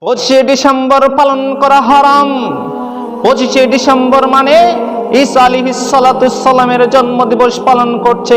25শে December পালন করা হারাম। 25শে ডিসেম্বর মানে ঈসা আলাইহিস সালাতুস সালামের জন্মদিবস পালন করছে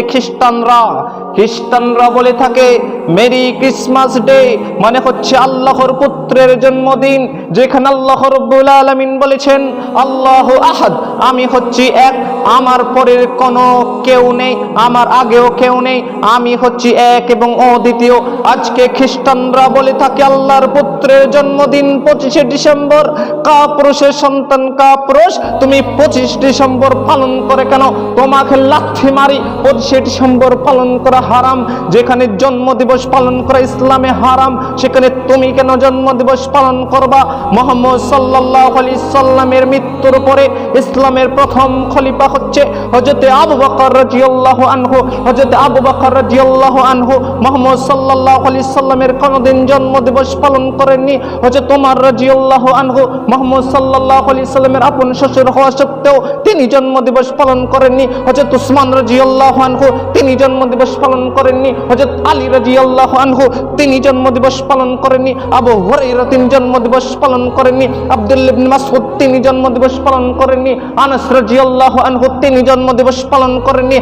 খ্রিস্টানরা বলে থাকে মেরি ক্রিসমাস ডে, মানে হচ্ছে আল্লাহর পুত্রের জন্মদিন, যেখানে আল্লাহ রাব্বুল আলামিন বলেছেন আল্লাহু আহাদ, আমি হচ্ছি এক, আমার পরের কোনো কেউ নেই, আমার আগেও কেউ নেই, আমি হচ্ছি এক এবং অদ্বিতীয়। আজকে খ্রিস্টানরা বলে থাকে আল্লাহর পুত্রের জন্মদিন 25শে ডিসেম্বর। কাপুরুষের সন্তান কাপুরুষ, তুমি 25 ডিসেম্বর পালন করে কেন? তোমাকে লাথি মারি। 25শে ডিসেম্বর পালন করা হারাম। যেখানে জন্মদিবস পালন করা ইসলামে হারাম, সেখানে তুমি কেন জন্মদিবস পালন করবা? মুহাম্মদ সাল্লাল্লাহু আলাইহি সাল্লামের মৃত্যুর পরে ইসলামের প্রথম খলিফা হচ্ছে হযরতে আবু বকর রাদিয়াল্লাহু আনহু। হযরতে আবু বকর রাদিয়াল্লাহু আনহু মুহাম্মদ সাল্লাল্লাহু আলাইহি সাল্লামের কোনদিন জন্মদিবস পালন করেননি। হযরত ওমর রাদিয়াল্লাহু আনহু মুহাম্মদ সাল্লাল্লাহু আলাইহি সাল্লামের আপন শ্বশুর হওয়া সত্ত্বেও তিনি জন্মদিবস পালন করেননি। হযরত উসমান রাদিয়াল্লাহু আনহু তিনি জন্মদিবস পালন করেননি। হযরত আলী রাদিয়াল্লাহু আনহু তিনি জন্মদিবস পালন করেননি। আবু হুরায়রা তিনি জন্মদিবস পালন করেননি। আব্দুল্লাহ ইবনে মাসউদ তিনি জন্মদিবস পালন করেননি। আনাস রাদিয়াল্লাহু আনহু তিনি জন্মদিবস পালন করেননি।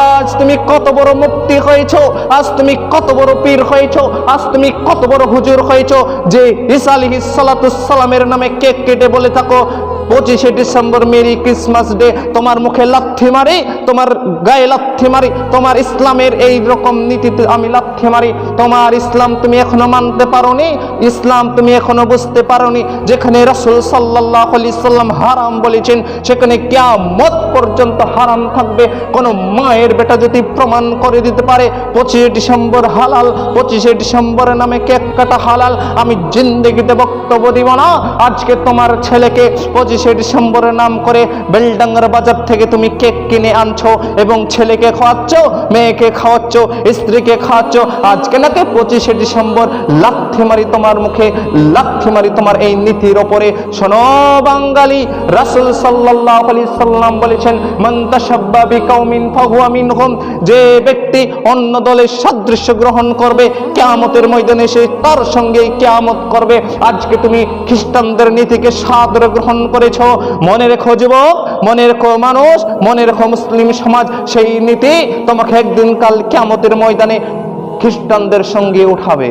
আজ তুমি কত বড় মুফতি হয়েছো, আজ তুমি কত বড় পীর হয়েছো, আজ তুমি কত বড় হুজুর হয়েছো যে ঈসা আলাইহিস সালাতুস সালামের নামে কেক কেটে বলে থাকো 25শে ডিসেম্বর মেরি ক্রিসমাস ডে। তোমার মুখে লাথি মারি, তোমার গায়ে লাথি মারি, তোমার ইসলামের এই রকম নীতিতে আমি লাথি মারি। তোমার ইসলাম তুমি এখনো মানতে পারোনি, ইসলাম তুমি এখনো বুঝতে পারোনি। যেখানে রাসূল সাল্লাল্লাহু আলাইহি সাল্লাম হারাম বলেছেন, সেখানে কিয়ামত পর্যন্ত হারাম থাকবে। কোন মায়ের বেটা যদি প্রমাণ করে দিতে পারে 25শে ডিসেম্বর হালাল, 25শে ডিসেম্বরের নামে কেক কাটা হালাল, আমি জিন্দেগিতে বক্তব্য দিব না। আজকে তোমার ছেলেকে 25শে ডিসেম্বরের নাম করে বেলডাঙ্গার বাজার থেকে তুমি কেক কিনে আনছো এবং ছেলেকে খাওয়াচ্ছ, মেয়েকে খাওয়াচ্ছ, স্ত্রীকে খাওয়াচ্ছ। আজকে নাকি 25শে ডিসেম্বর লাথি মারি তোমার মুখে, লাথি মারি তোমার এই নীতির ওপরে। শোনো বাঙালি, রাসূল সাল্লাল্লাহু আলাইহি সাল্লাম বলেছেন মান তাশাব্বা বিকাউমিন ফাহুয়া মিনহুম, যে ব্যক্তি অন্য দলের সাদৃশ্য গ্রহণ করবে কিয়ামতের ময়দানে সে তার সঙ্গে কিয়ামত করবে। আজকে তুমি খ্রিস্টানদের নীতিকে সাদরে গ্রহণ করেছো। মনে রেখো যুবক, মনে রেখো মানুষ, মনে রেখো মুসলিম সমাজ, সেই নীতি তোমাকে একদিন কাল কিয়ামতের ময়দানে খ্রিস্টানদের সঙ্গে উঠাবে।